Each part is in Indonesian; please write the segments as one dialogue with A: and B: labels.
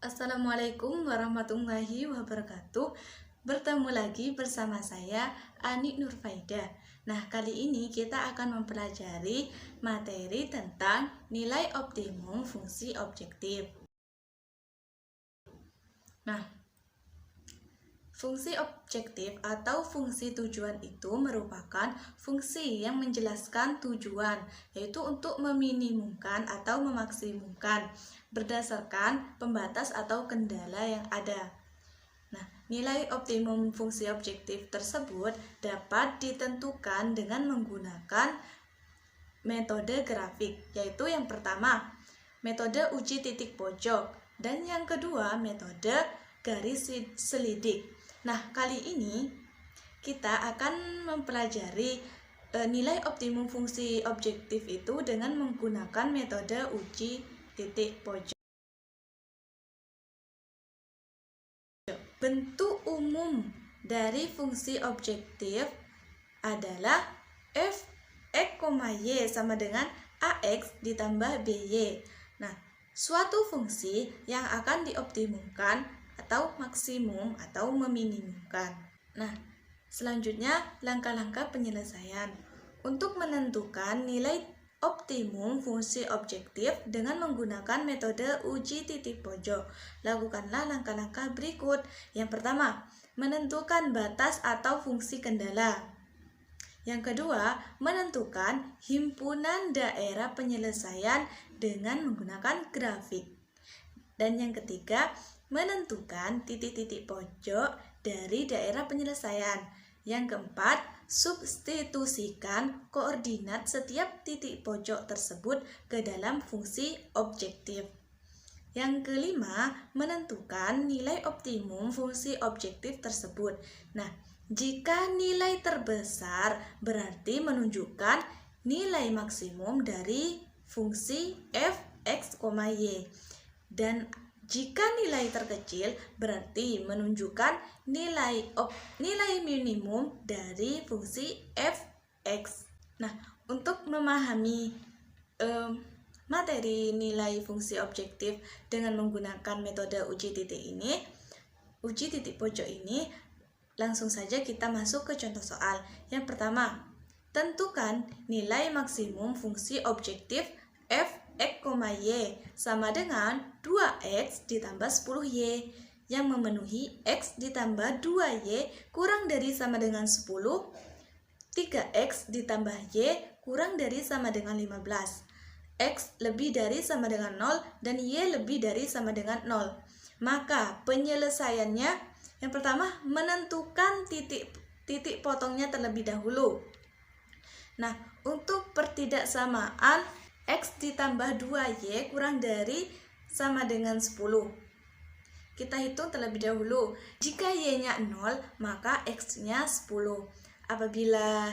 A: Assalamualaikum warahmatullahi wabarakatuh. Bertemu lagi bersama saya Ani Nurfaida. Nah, kali ini kita akan mempelajari materi tentang nilai optimum fungsi objektif. Nah, fungsi objektif atau fungsi tujuan itu merupakan fungsi yang menjelaskan tujuan, yaitu untuk meminimumkan atau memaksimumkan berdasarkan pembatas atau kendala yang ada. Nah, nilai optimum fungsi objektif tersebut dapat ditentukan dengan menggunakan metode grafik, yaitu yang pertama, metode uji titik pojok, dan yang kedua, metode garis selidik. Nah, kali ini kita akan mempelajari nilai optimum fungsi objektif itu dengan menggunakan metode uji titik pojok. Bentuk umum dari fungsi objektif adalah f(x, y) sama dengan ax ditambah by. Nah, suatu fungsi yang akan dioptimumkan atau maksimum atau meminimumkan. Nah, selanjutnya langkah-langkah penyelesaian. Untuk menentukan nilai optimum fungsi objektif dengan menggunakan metode uji titik pojok, lakukanlah langkah-langkah berikut. Yang pertama, menentukan batas atau fungsi kendala. Yang kedua, menentukan himpunan daerah penyelesaian dengan menggunakan grafik. Dan yang ketiga, menentukan titik-titik pojok dari daerah penyelesaian. Yang keempat, substitusikan koordinat setiap titik pojok tersebut ke dalam fungsi objektif. Yang kelima, menentukan nilai optimum fungsi objektif tersebut. Nah, jika nilai terbesar berarti menunjukkan nilai maksimum dari fungsi f(x, y). Dan jika nilai terkecil berarti menunjukkan nilai minimum dari fungsi f(x). Nah, untuk memahami materi nilai fungsi objektif dengan menggunakan metode uji titik pojok ini, langsung saja kita masuk ke contoh soal. Yang pertama, tentukan nilai maksimum fungsi objektif f(x, y) sama dengan 2x ditambah 10y yang memenuhi x ditambah 2y kurang dari sama dengan 10, 3x ditambah y kurang dari sama dengan 15, x lebih dari sama dengan 0 dan y lebih dari sama dengan 0. Maka penyelesaiannya, yang pertama, menentukan titik potongnya terlebih dahulu. Nah, untuk pertidaksamaan x ditambah 2y kurang dari sama dengan 10, kita hitung terlebih dahulu. Jika y-nya 0, maka x-nya 10. Apabila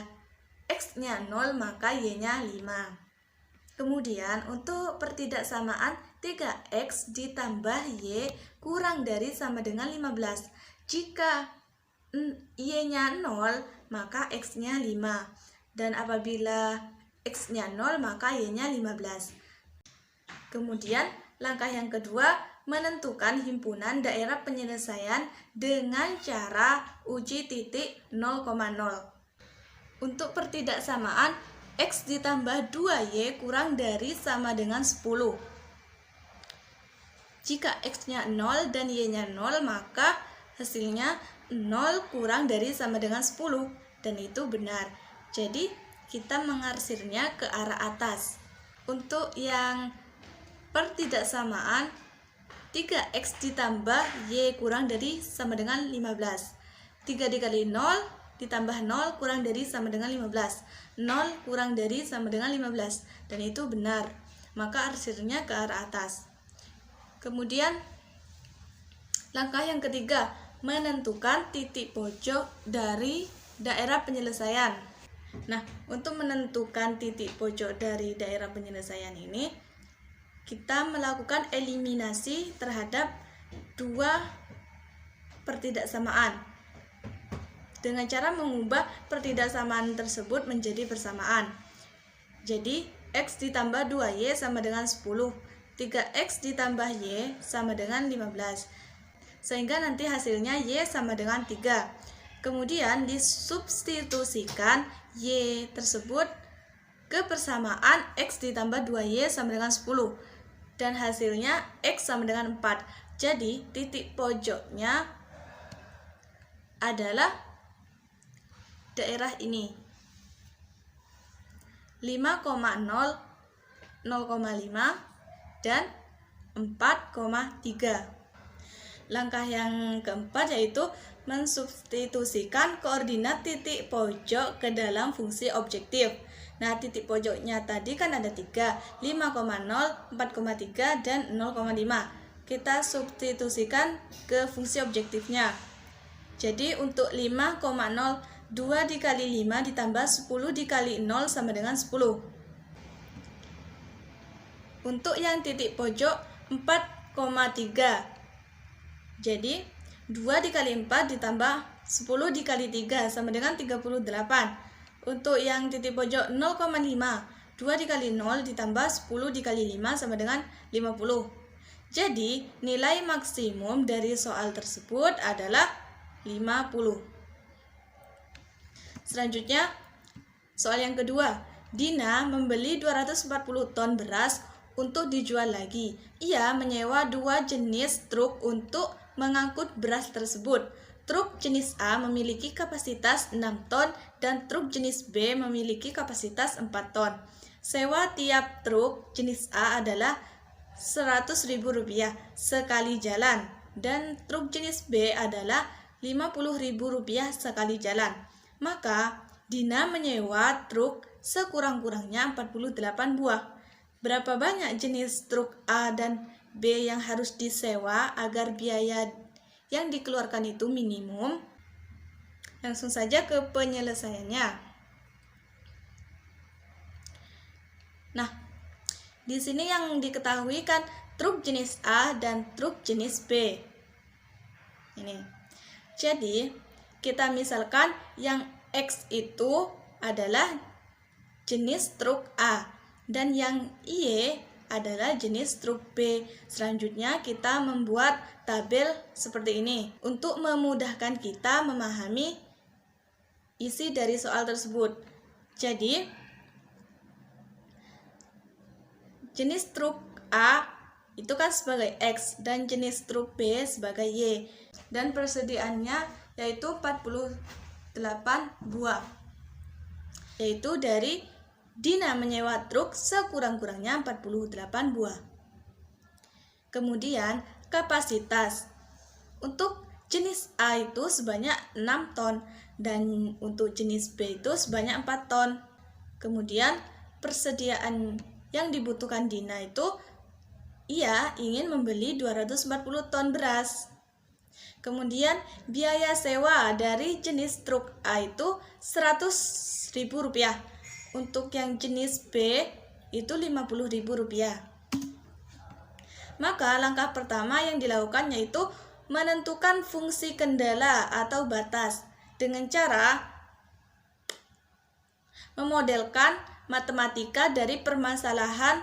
A: x-nya 0, maka y-nya 5. Kemudian untuk pertidaksamaan 3x ditambah y kurang dari sama dengan 15. Jika y-nya 0, maka x-nya 5. Dan apabila x-nya 0, maka y-nya 15. Kemudian langkah yang kedua, menentukan himpunan daerah penyelesaian dengan cara uji titik 0,0. Untuk pertidaksamaan x ditambah 2y kurang dari sama dengan 10. Jika x-nya 0 dan y-nya 0, maka hasilnya 0 kurang dari sama dengan 10, dan itu benar. Jadi kita mengarsirnya ke arah atas. Untuk yang pertidaksamaan 3x ditambah y kurang dari sama dengan 15. 3 dikali 0 ditambah 0 kurang dari sama dengan 15. 0 kurang dari sama dengan 15, dan itu benar. Maka arsirnya ke arah atas. Kemudian langkah yang ketiga, menentukan titik pojok dari daerah penyelesaian. Nah, untuk menentukan titik pojok dari daerah penyelesaian ini, kita melakukan eliminasi terhadap dua pertidaksamaan dengan cara mengubah pertidaksamaan tersebut menjadi bersamaan. Jadi x ditambah 2y sama dengan 10, 3x ditambah y sama dengan 15. Sehingga nanti hasilnya y sama dengan 3. Kemudian disubstitusikan y tersebut ke persamaan x ditambah 2y sama dengan 10. Dan hasilnya x sama dengan 4. Jadi titik pojoknya adalah daerah ini. 5,0, 0,5 dan 4,3. Langkah yang keempat yaitu mensubstitusikan koordinat titik pojok ke dalam fungsi objektif. Nah, titik pojoknya tadi kan ada 3, 5,0, 4,3 dan 0,5. Kita substitusikan ke fungsi objektifnya. Jadi untuk 5,0, 2 dikali 5 ditambah 10 dikali 0 sama dengan 10. Untuk yang titik pojok 4,3. Jadi 2 dikali 4 ditambah 10 dikali 3 sama dengan 38. Untuk yang titik pojok 0,5. 2 dikali 0 ditambah 10 dikali 5 sama dengan 50. Jadi nilai maksimum dari soal tersebut adalah 50. Selanjutnya, soal yang kedua. Dina membeli 240 ton beras untuk dijual lagi. Ia menyewa 2 jenis truk untuk mengangkut beras tersebut. Truk jenis A memiliki kapasitas 6 ton dan truk jenis B memiliki kapasitas 4 ton. Sewa tiap truk jenis A adalah Rp100.000 sekali jalan dan truk jenis B adalah Rp50.000 sekali jalan. Maka Dina menyewa truk sekurang-kurangnya 48 buah. Berapa banyak jenis truk A dan B yang harus disewa agar biaya yang dikeluarkan itu minimum? Langsung saja ke penyelesaiannya. Nah, di sini yang diketahui kan truk jenis A dan truk jenis B. Ini. Jadi, kita misalkan yang X itu adalah jenis truk A dan yang Y adalah jenis truk B. Selanjutnya kita membuat tabel seperti ini untuk memudahkan kita memahami isi dari soal tersebut. Jadi, jenis truk A itu kan sebagai X dan jenis truk B sebagai Y. Dan persediaannya yaitu 48 buah. Yaitu dari Dina menyewa truk sekurang-kurangnya 48 buah. Kemudian kapasitas. Untuk jenis A itu sebanyak 6 ton dan untuk jenis B itu sebanyak 4 ton. Kemudian persediaan yang dibutuhkan Dina itu ia ingin membeli 240 ton beras. Kemudian biaya sewa dari jenis truk A itu Rp100.000. Untuk yang jenis B itu Rp50.000. Maka langkah pertama yang dilakukan yaitu menentukan fungsi kendala atau batas dengan cara memodelkan matematika dari permasalahan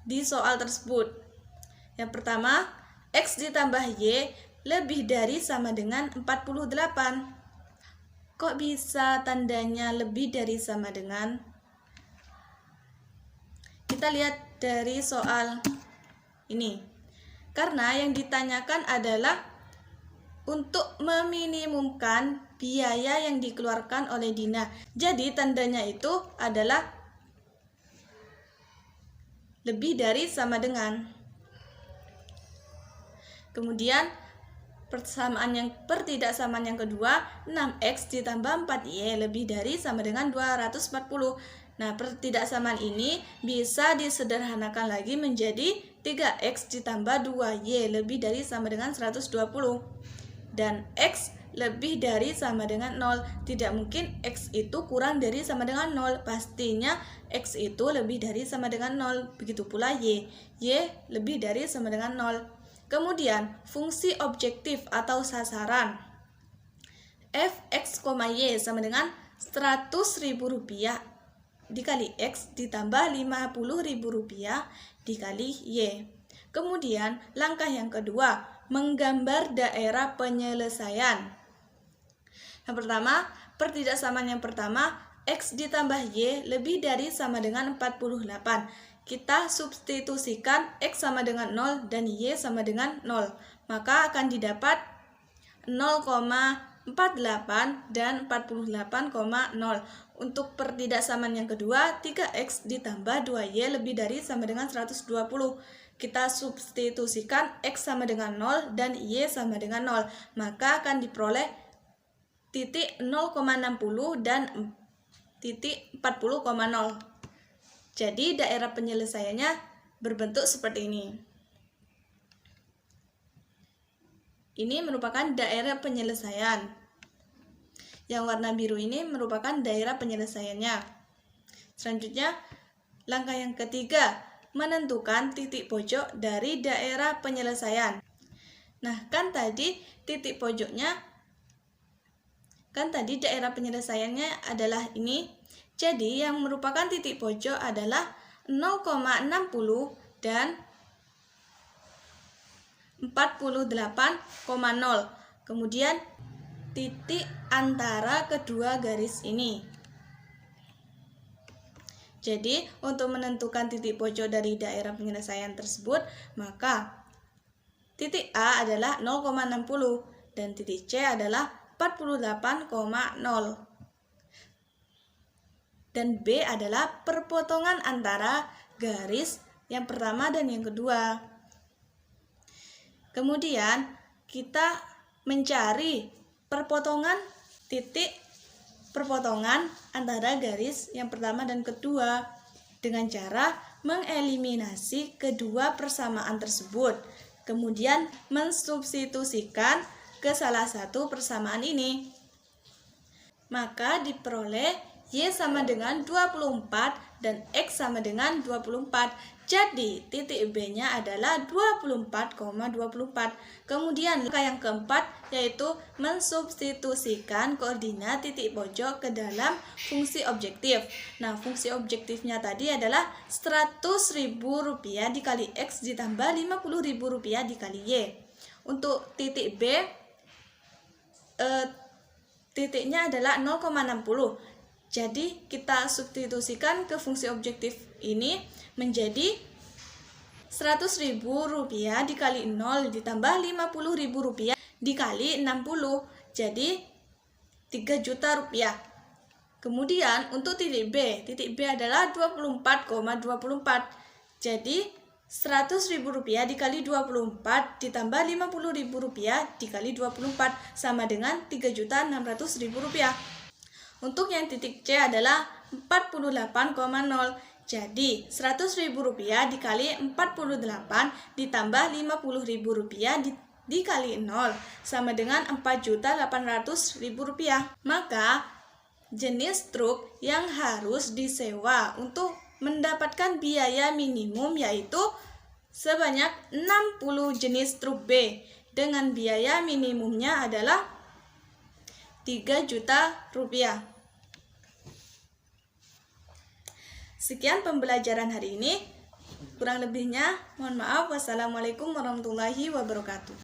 A: di soal tersebut. Yang pertama, X ditambah Y lebih dari sama dengan 48. Kok bisa tandanya lebih dari sama dengan? Kita lihat dari soal ini. Karena yang ditanyakan adalah untuk meminimumkan biaya yang dikeluarkan oleh Dina. Jadi tandanya itu adalah lebih dari sama dengan. Kemudian pertidaksamaan yang kedua, 6x ditambah 4y lebih dari sama dengan 240. Nah, pertidaksamaan ini bisa disederhanakan lagi menjadi 3x ditambah 2y lebih dari sama dengan 120. Dan x lebih dari sama dengan 0. Tidak mungkin x itu kurang dari sama dengan 0. Pastinya x itu lebih dari sama dengan 0. Begitu pula y. Y lebih dari sama dengan 0. Kemudian, fungsi objektif atau sasaran. Fx, y sama dengan Rp100.000 dikali X ditambah Rp50.000 dikali Y. Kemudian, langkah yang kedua, menggambar daerah penyelesaian. Yang pertama, pertidaksamaan yang pertama, X ditambah Y lebih dari sama dengan 48. Kita substitusikan X sama dengan 0 dan Y sama dengan 0. Maka akan didapat 0,48 dan 48,0. Untuk pertidaksamaan yang kedua, 3X ditambah 2Y lebih dari sama dengan 120. Kita substitusikan X sama dengan 0 dan Y sama dengan 0. Maka akan diperoleh titik 0,60 dan titik 40,0. Jadi daerah penyelesaiannya berbentuk seperti ini. Ini merupakan daerah penyelesaian. Yang warna biru ini merupakan daerah penyelesaiannya. Selanjutnya, langkah yang ketiga, menentukan titik pojok dari daerah penyelesaian. Nah, kan tadi titik pojoknya, kan tadi daerah penyelesaiannya adalah ini. Jadi, yang merupakan titik pojok adalah 0,60 dan 48,0. Kemudian titik antara kedua garis ini. Jadi, untuk menentukan titik pojok dari daerah penyelesaian tersebut, maka titik A adalah 0,60 dan titik C adalah 48,0. Dan B adalah perpotongan antara garis yang pertama dan yang kedua. Kemudian kita mencari titik perpotongan antara garis yang pertama dan kedua dengan cara mengeliminasi kedua persamaan tersebut. Kemudian mensubstitusikan ke salah satu persamaan ini. Maka diperoleh Y sama dengan 24 dan X sama dengan 24. Jadi titik B-nya adalah 24,24. Kemudian langkah yang keempat yaitu mensubstitusikan koordinat titik pojok ke dalam fungsi objektif. Nah, fungsi objektifnya tadi adalah Rp100.000 dikali X ditambah Rp50.000 dikali Y. Untuk titik B, titiknya adalah 0,60. Jadi kita substitusikan ke fungsi objektif ini menjadi Rp100.000 dikali 0 ditambah Rp50.000 dikali 60. Jadi Rp3.000.000. Kemudian untuk titik B adalah 24,24. Jadi Rp100.000 dikali 24 ditambah Rp50.000 dikali 24 sama dengan Rp3.600.000. Untuk yang titik C adalah 48,0. Jadi Rp100.000 dikali 48 ditambah Rp50.000 dikali 0 sama dengan Rp4.800.000. Maka jenis truk yang harus disewa untuk mendapatkan biaya minimum yaitu sebanyak 60 jenis truk B dengan biaya minimumnya adalah Rp3.000.000. Sekian pembelajaran hari ini. Kurang lebihnya, mohon maaf. Wassalamualaikum warahmatullahi wabarakatuh.